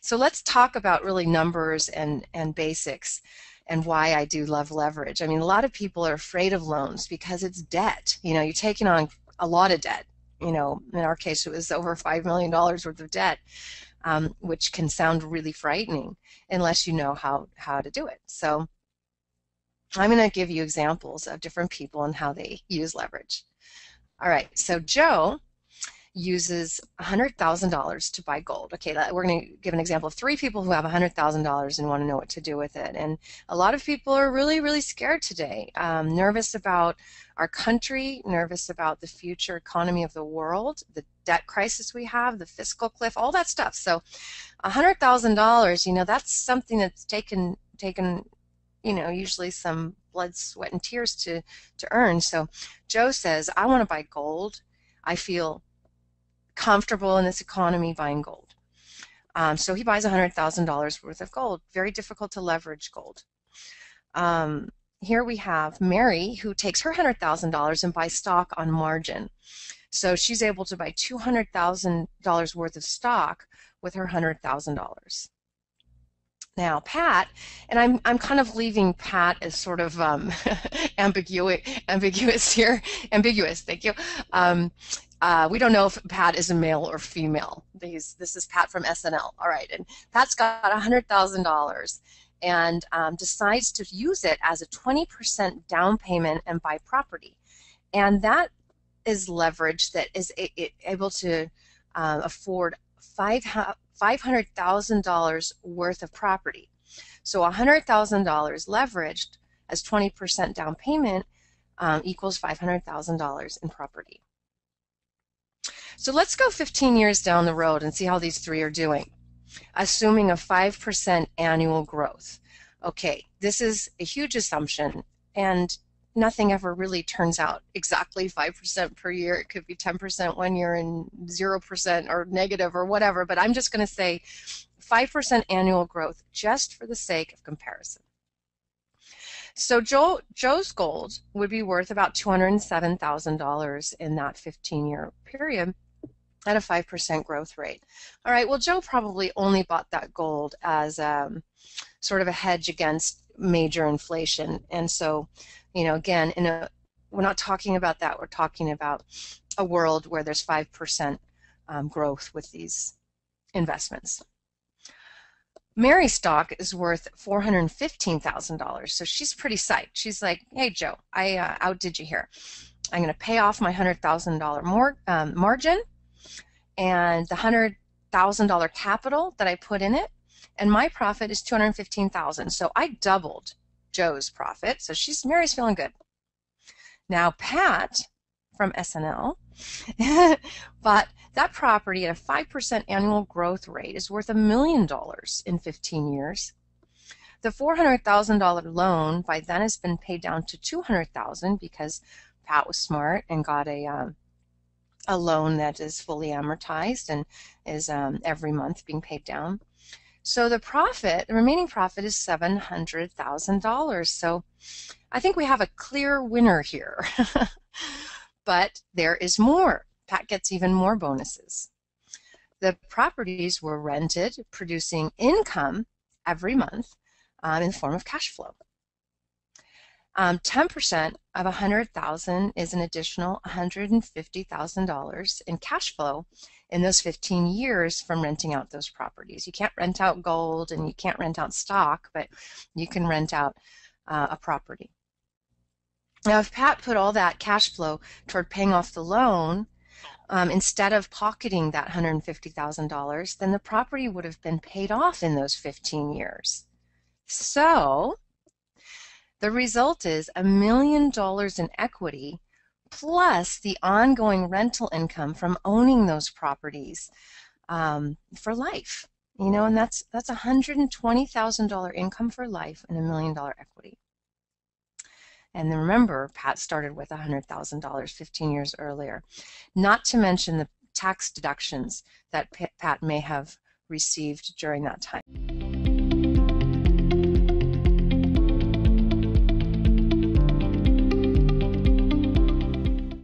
So let's talk about really numbers and basics and why I do love leverage. I mean, a lot of people are afraid of loans because it's debt. You know, you're taking on a lot of debt. You know, in our case, it was over $5 million worth of debt, which can sound really frightening unless you know how to do it. So I'm going to give you examples of different people and how they use leverage. All right, so Joe uses $100,000 to buy gold. Okay, we're going to give an example of three people who have $100,000 and want to know what to do with it. And a lot of people are really, really scared today, nervous about our country, nervous about the future economy of the world, the debt crisis we have, the fiscal cliff, all that stuff. So $100,000, you know, that's something that's taken, you know, usually some blood, sweat, and tears to earn. So Joe says, I want to buy gold. I feel comfortable in this economy buying gold. So he buys $100,000 worth of gold. Very difficult to leverage gold. Here we have Mary, who takes her $100,000 and buys stock on margin. So she's able to buy $200,000 worth of stock with her $100,000. Now, Pat, and I'm kind of leaving Pat as sort of ambiguous here. Ambiguous, thank you. We don't know if Pat is a male or female. This is Pat from SNL. All right, and Pat's got $100,000 and decides to use it as a 20% down payment and buy property. And that is leverage that is able to afford $500,000 worth of property. So $100,000 leveraged as 20% down payment equals $500,000 in property. So let's go 15 years down the road and see how these three are doing, assuming a 5% annual growth. Okay, this is a huge assumption, and nothing ever really turns out exactly 5% per year. It could be 10% one year and 0% or negative or whatever, but I'm just going to say 5% annual growth just for the sake of comparison. So Joe's gold would be worth about $207,000 in that 15-year period at a 5% growth rate. All right, well, Joe probably only bought that gold as sort of a hedge against major inflation. And so, you know, again, we're not talking about that. We're talking about a world where there's 5% growth with these investments. Mary's stock is worth $415,000, so she's pretty psyched. She's like, hey, Joe, I outdid you here. I'm going to pay off my $100,000 margin and the $100,000 capital that I put in it, and my profit is $215,000. So I doubled Joe's profit, so Mary's feeling good. Now Pat from SNL bought that property at a 5% annual growth rate is worth $1 million in 15 years. The $400,000 loan by then has been paid down to $200,000 because Pat was smart and got a loan that is fully amortized and is every month being paid down. So the remaining profit is $700,000. So I think we have a clear winner here. But there is more. Pat gets even more bonuses. The properties were rented, producing income every month in the form of cash flow. 10% of $100,000 is an additional $150,000 in cash flow in those 15 years from renting out those properties. You can't rent out gold and you can't rent out stock, but you can rent out a property. Now, if Pat put all that cash flow toward paying off the loan, instead of pocketing that $150,000, then the property would have been paid off in those 15 years. So the result is $1 million in equity plus the ongoing rental income from owning those properties for life. You know, and that's $120,000 income for life and $1 million equity. And then remember, Pat started with $100,000 15 years earlier. Not to mention the tax deductions that Pat may have received during that time.